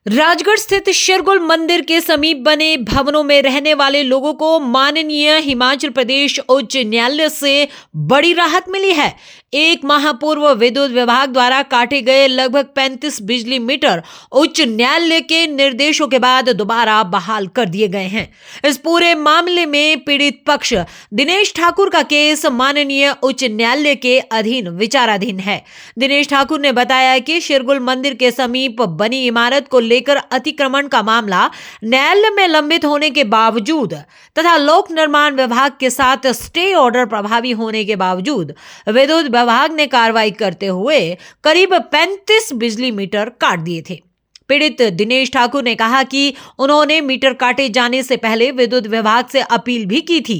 राजगढ़ स्थित शिरगुल मंदिर के समीप बने भवनों में रहने वाले लोगों को माननीय हिमाचल प्रदेश उच्च न्यायालय से बड़ी राहत मिली है। एक माह पूर्व विद्युत विभाग द्वारा काटे गए लगभग 35 बिजली मीटर उच्च न्यायालय के निर्देशों के बाद दोबारा बहाल कर दिए गए हैं। इस पूरे मामले में पीड़ित पक्ष दिनेश ठाकुर का केस माननीय उच्च न्यायालय के अधीन विचाराधीन है। दिनेश ठाकुर ने बताया कि शिरगुल मंदिर के समीप बनी इमारत को लेकर अतिक्रमण का मामला न्यायालय में लंबित होने के बावजूद तथा लोक निर्माण विभाग के साथ स्टे ऑर्डर प्रभावी होने के बावजूद विद्युत विभाग ने कार्रवाई करते हुए करीब 35 बिजली मीटर काट दिए थे। पीड़ित दिनेश ठाकुर ने कहा कि उन्होंने मीटर काटे जाने से पहले विद्युत विभाग से अपील भी की थी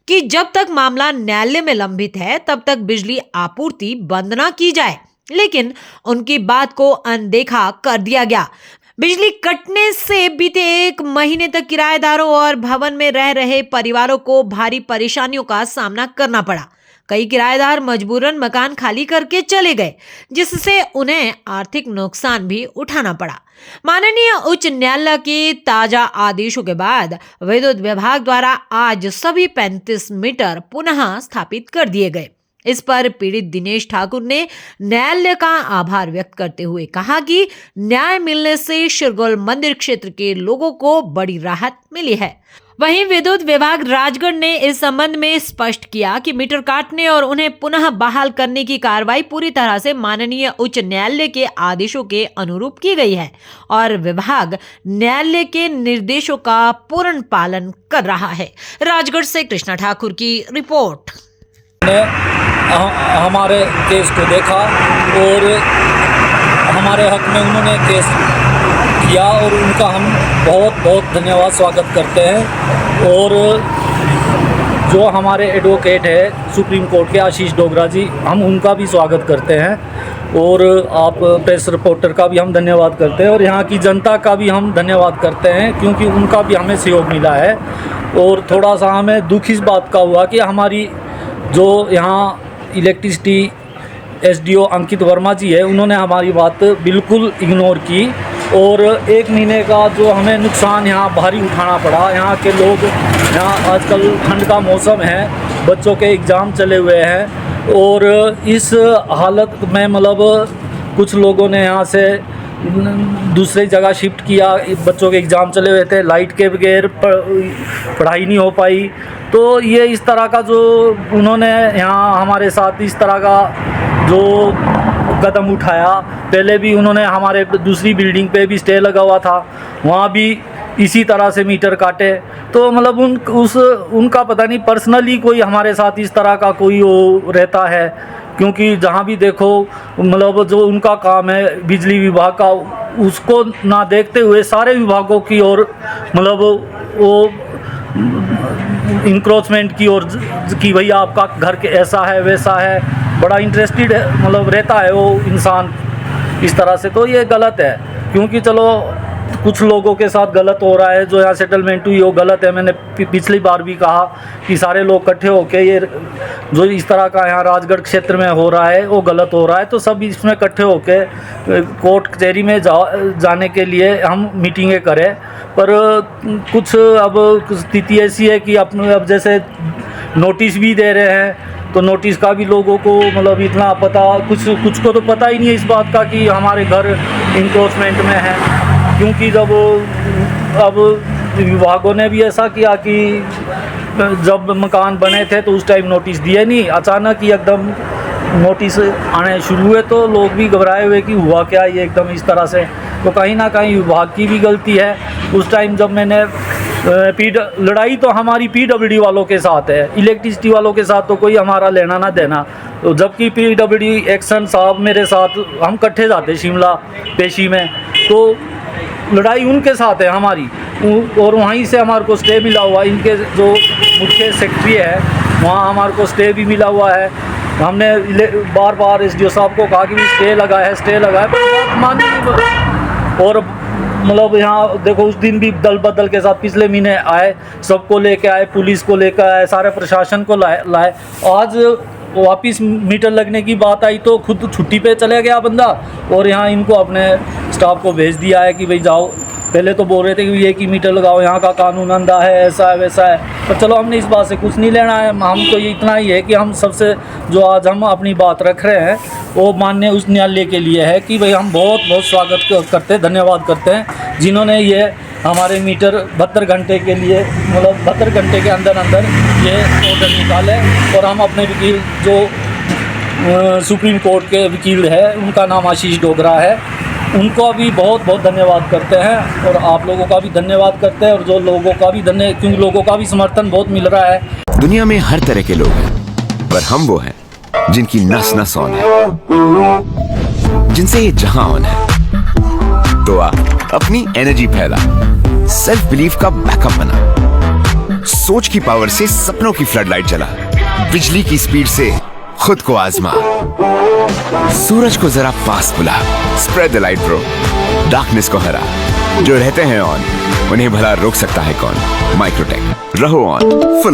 कि जब तक मामला न्यायालय में लंबित है तब तक बिजली आपूर्ति बंद न की जाए, लेकिन उनकी बात को अनदेखा कर दिया गया। बिजली कटने से बीते 1 महीने तक किराएदारों और भवन में रह रहे परिवारों को भारी परेशानियों का सामना करना पड़ा। कई किराएदार मजबूरन मकान खाली करके चले गए, जिससे उन्हें आर्थिक नुकसान भी उठाना पड़ा। माननीय उच्च न्यायालय के ताजा आदेशों के बाद विद्युत विभाग द्वारा आज सभी 35 मीटर पुनः स्थापित कर दिए गए। इस पर पीड़ित दिनेश ठाकुर ने न्यायालय का आभार व्यक्त करते हुए कहा कि न्याय मिलने से शिरगुल मंदिर क्षेत्र के लोगों को बड़ी राहत मिली है। वहीं विद्युत विभाग राजगढ़ ने इस संबंध में स्पष्ट किया कि मीटर काटने और उन्हें पुनः बहाल करने की कार्रवाई पूरी तरह से माननीय उच्च न्यायालय के आदेशों के अनुरूप की गई है और विभाग न्यायालय के निर्देशों का पूर्ण पालन कर रहा है। राजगढ़ से कृष्णा ठाकुर की रिपोर्ट। हमारे केस को देखा और हमारे हक में उन्होंने केस किया और उनका हम बहुत बहुत धन्यवाद स्वागत करते हैं। और जो हमारे एडवोकेट है सुप्रीम कोर्ट के आशीष डोगरा जी, हम उनका भी स्वागत करते हैं और आप प्रेस रिपोर्टर का भी हम धन्यवाद करते हैं और यहाँ की जनता का भी हम धन्यवाद करते हैं, क्योंकि उनका भी हमें सहयोग मिला है। और थोड़ा सा हमें दुख इस बात का हुआ कि हमारी जो यहाँ इलेक्ट्रिसिटी एसडीओ अंकित वर्मा जी है, उन्होंने हमारी बात बिल्कुल इग्नोर की और 1 महीने का जो हमें नुकसान यहाँ भारी उठाना पड़ा। यहाँ के लोग, यहाँ आजकल ठंड का मौसम है, बच्चों के एग्ज़ाम चले हुए हैं और इस हालत में मतलब कुछ लोगों ने यहाँ से दूसरी जगह शिफ्ट किया। बच्चों के एग्ज़ाम चले हुए थे, लाइट के बगैर पढ़ाई नहीं हो पाई। तो ये इस तरह का जो उन्होंने यहाँ हमारे साथ इस तरह का जो कदम उठाया, पहले भी उन्होंने हमारे दूसरी बिल्डिंग पे भी स्टे लगा हुआ था, वहाँ भी इसी तरह से मीटर काटे। तो मतलब उनका पता नहीं पर्सनली कोई हमारे साथ इस तरह का कोई वो रहता है, क्योंकि जहाँ भी देखो मतलब जो उनका काम है बिजली विभाग का, उसको ना देखते हुए सारे विभागों की ओर मतलब वो इंक्रोचमेंट की ओर कि भाई आपका घर के ऐसा है वैसा है, बड़ा इंटरेस्टेड है मतलब रहता है वो इंसान इस तरह से। तो ये गलत है, क्योंकि चलो कुछ लोगों के साथ गलत हो रहा है, जो यहाँ सेटलमेंट हुई वो गलत है। मैंने पिछली बार भी कहा कि सारे लोग इकट्ठे होकर ये जो इस तरह का यहाँ राजगढ़ क्षेत्र में हो रहा है वो गलत हो रहा है। तो सब इसमें इकट्ठे होकर कोर्ट कचहरी में जाने के लिए हम मीटिंगें करें, पर कुछ अब स्थिति ऐसी है कि अब जैसे नोटिस भी दे रहे हैं, तो नोटिस का भी लोगों को मतलब इतना पता कुछ को तो पता ही नहीं है इस बात का कि हमारे घर इंक्रोचमेंट में है। क्योंकि जब अब विभागों ने भी ऐसा किया कि जब मकान बने थे तो उस टाइम नोटिस दिए नहीं, अचानक ही एकदम नोटिस आने शुरू हुए, तो लोग भी घबराए हुए कि हुआ क्या ये एकदम इस तरह से। तो कहीं ना कहीं विभाग की भी गलती है। उस टाइम जब मैंने लड़ाई तो हमारी पीडब्ल्यूडी वालों के साथ है, इलेक्ट्रिसिटी वालों के साथ तो कोई हमारा लेना ना देना। तो जबकि पीडब्ल्यूडी एक्शन साहब मेरे साथ, हम इकट्ठे जाते शिमला पेशी में, तो लड़ाई उनके साथ है हमारी, और वहीं से हमारे को स्टे मिला हुआ। इनके जो मुख्य सेक्रेटरी है वहाँ हमारे को स्टे भी मिला हुआ है। हमने बार बार एसडीओ साहब को कहा कि स्टे लगा है पर बात मानी नहीं। और मतलब यहाँ देखो उस दिन भी दल बदल के साथ पिछले महीने आए, सबको लेके आए, पुलिस को लेकर आए, सारे प्रशासन को लाए। आज वापस मीटर लगने की बात आई तो खुद छुट्टी पे चले गया बंदा, और यहाँ इनको अपने स्टाफ को भेज दिया है कि भाई जाओ। पहले तो बोल रहे थे कि एक ही मीटर लगाओ, यहाँ का कानून अंधा है, ऐसा है वैसा है, पर चलो हमने इस बात से कुछ नहीं लेना है। हम तो ये इतना ही है कि हम सबसे जो आज हम अपनी बात रख रहे हैं वो माननीय उच्च न्यायालय के लिए है कि भाई हम बहुत बहुत स्वागत करते हैं, धन्यवाद करते हैं जिन्होंने ये हमारे मीटर 72 घंटे के लिए, मतलब 72 घंटे के अंदर अंदर ये ऑर्डर निकाले। और हम अपने वकील जो सुप्रीम कोर्ट के वकील है, उनका नाम आशीष डोगरा है, उनको भी बहुत बहुत धन्यवाद करते हैं, और आप लोगों का भी धन्यवाद करते हैं, और जो लोगों का भी क्योंकि लोगों का भी समर्थन बहुत मिल रहा है। दुनिया में हर तरह के लोग हैं, पर हम वो हैं जिनकी नस नस ऑन है, जिनसे ये जहां ऑन है। तो आप अपनी एनर्जी फैला, सेल्फ बिलीफ का बैकअप बना, सोच की पावर से सपनों की फ्लडलाइट जला, बिजली की स्पीड से खुद को आजमा, सूरज को जरा पास बुला, spread the light bro, darkness को हरा। जो रहते हैं ऑन उन्हें भला रोक सकता है कौन? माइक्रोटेक, रहो ऑन, फुल ऑन।